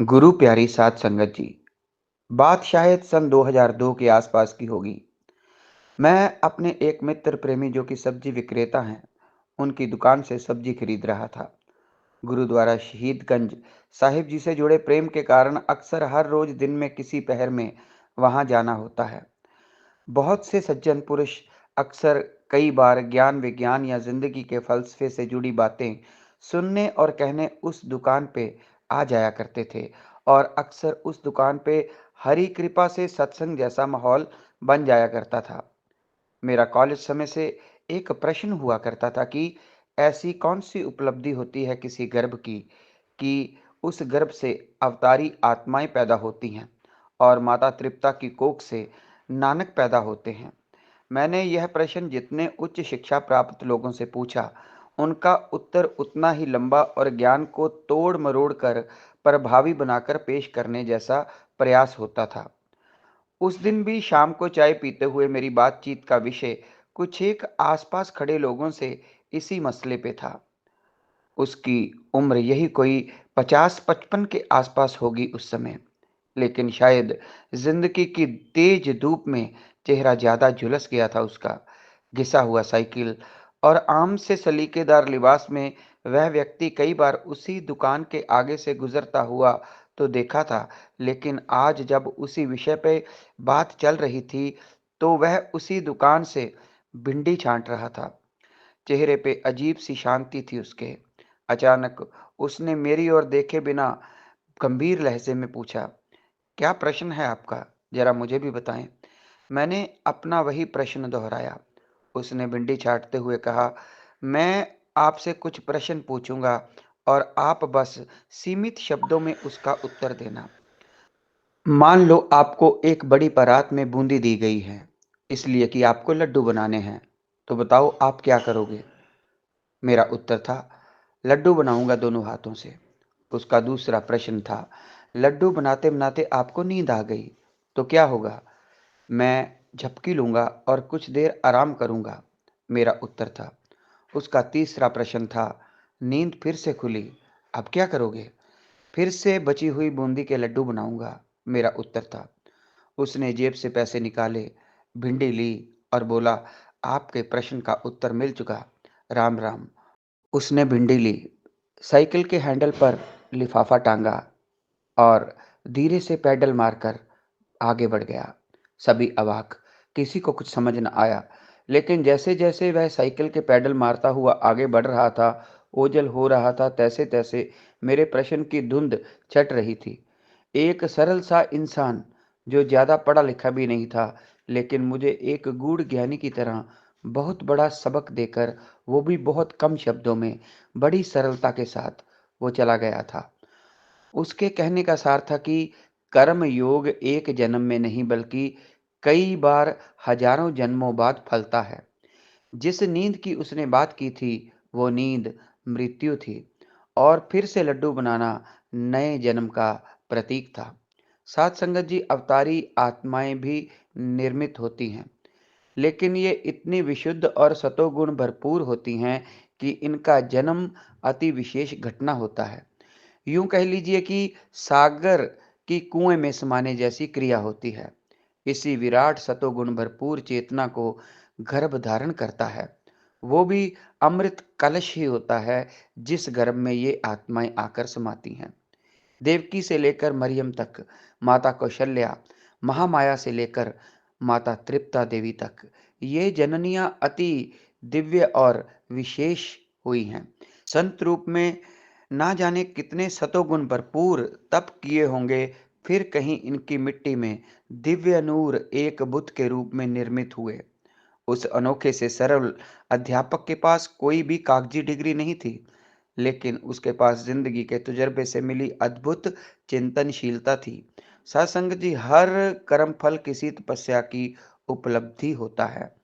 गुरु प्यारी साध संगत जी। बात शायद सन 2002 के आसपास की होगी। मैं अपने एक मित्र प्रेमी जो कि सब्जी विक्रेता हैं, उनकी दुकान से सब्जी खरीद रहा था। गुरुद्वारा शहीदगंज साहिब जी से जुड़े प्रेम के कारण अक्सर हर रोज दिन में किसी पहर में वहां जाना होता है। बहुत से सज्जन पुरुष अक्सर कई बार ज्ञान विज्ञान या जिंदगी के फलसफे से जुड़ी बातें सुनने और कहने उस दुकान पे आ जाया करते थे। और अक्सर उस दुकान पे हरी कृपा से सत्संग जैसा माहौल बन जाया करता था। मेरा कॉलेज समय से एक प्रश्न हुआ करता था कि ऐसी कौन सी उपलब्धि होती है किसी गर्भ की कि उस गर्भ से अवतारी आत्माएं पैदा होती हैं और माता तृप्ता की कोख से नानक पैदा होते हैं। मैंने यह प्रश्न जितने उच्च शिक्षा प्राप्त लोगों से पूछा, उनका उत्तर उतना ही लंबा और ज्ञान को तोड़ मरोड़ कर प्रभावी बनाकर पेश करने जैसा प्रयास होता था। उस दिन भी शाम को चाय पीते हुए मेरी बातचीत का विषय कुछ एक आसपास खड़े लोगों से इसी मसले पे था। उसकी उम्र यही कोई 50-55 के आसपास होगी उस समय, लेकिन शायद जिंदगी की तेज धूप में चेहरा ज्यादा झुलस गया था उसका। घिसा हुआ साइकिल और आम से सलीकेदार लिबास में वह व्यक्ति कई बार उसी दुकान के आगे से गुजरता हुआ तो देखा था, लेकिन आज जब उसी विषय पे बात चल रही थी तो वह उसी दुकान से भिंडी छांट रहा था। चेहरे पे अजीब सी शांति थी उसके। अचानक उसने मेरी ओर देखे बिना गंभीर लहजे में पूछा, क्या प्रश्न है आपका? जरा मुझे भी बताएं। मैंने अपना वही प्रश्न दोहराया। उसने भिंडी छाटते हुए कहा, मैं आपसे कुछ प्रश्न पूछूंगा और आप बस सीमित शब्दों में उसका उत्तर देना। मान लो आपको एक बड़ी परात में बूंदी दी गई है, इसलिए कि आपको लड्डू बनाने हैं, तो बताओ आप क्या करोगे? मेरा उत्तर था, लड्डू बनाऊंगा दोनों हाथों से। उसका दूसरा प्रश्न था, लड्डू बनाते बनाते आपको नींद आ गई तो क्या होगा? मैं झपकी लूंगा और कुछ देर आराम करूंगा। मेरा उत्तर था। उसका तीसरा प्रश्न था, नींद फिर से खुली, अब क्या करोगे? फिर से बची हुई बूंदी के लड्डू बनाऊंगा। मेरा उत्तर था। उसने जेब से पैसे निकाले, भिंडी ली और बोला, आपके प्रश्न का उत्तर मिल चुका, राम राम। उसने भिंडी ली, साइकिल के हैंडल पर लिफाफा टांगा और धीरे से पैडल मारकर आगे बढ़ गया। सभी अवाक, किसी को कुछ समझ न आया, लेकिन जैसे जैसे वह साइकिल के पैडल मारता हुआ आगे बढ़ रहा था, ओझल हो रहा था, तैसे तैसे मेरे प्रश्न की धुंध छट रही थी। एक सरल सा इंसान जो ज्यादा पढ़ा लिखा भी नहीं था, लेकिन मुझे एक गूढ़ ज्ञानी की तरह बहुत बड़ा सबक देकर, वो भी बहुत कम शब्दों में, बड़ी सरलता के साथ वो चला गया था। उसके कहने का सार था कि कर्म योग एक जन्म में नहीं बल्कि कई बार हजारों जन्मों बाद फलता है। जिस नींद की उसने बात की थी वो नींद मृत्यु थी और फिर से लड्डू बनाना नए जन्म का प्रतीक था। साथ संगत जी, अवतारी आत्माएं भी निर्मित होती हैं, लेकिन ये इतनी विशुद्ध और सतोगुण भरपूर होती हैं कि इनका जन्म अति विशेष घटना होता है। यूं कह लीजिए कि सागर की कुएं में समाने जैसी क्रिया होती है। इसी विराट सतोगुण भरपूर चेतना को गर्भ धारण करता है। वो भी अमृत कलश ही होता है जिस गर्भ में ये आत्माएं आकर समाती हैं। देवकी से लेकर मरियम तक, माता कौशल्या, महामाया से लेकर माता तृप्ता देवी तक, ये जननियां अति दिव्य और विशेष हुई हैं। संत रूप में ना जाने कितने सतोगुण भरपूर तप किए होंगे, फिर कहीं इनकी मिट्टी में दिव्य नूर एक बुत के रूप में निर्मित हुए। उस अनोखे से सरल अध्यापक के पास कोई भी कागजी डिग्री नहीं थी, लेकिन उसके पास जिंदगी के तजुर्बे से मिली अद्भुत चिंतनशीलता थी। सत्संग जी, हर कर्म फल किसी तपस्या की उपलब्धि होता है।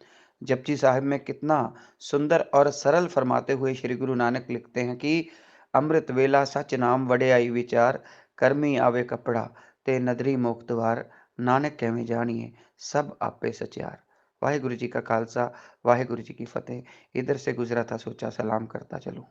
जपजी साहिब में कितना सुंदर और सरल फरमाते हुए श्री गुरु नानक लिखते हैं कि अमृत वेला सच नाम वड़े आई विचार, कर्मी आवे कपड़ा ते नदरी मोख द्वार, नानक कहवे जानिए सब आपे सचार। वाहिगुरु जी का खालसा, वाहिगुरु जी की फतेह। इधर से गुजरा था, सोचा सलाम करता चलूं।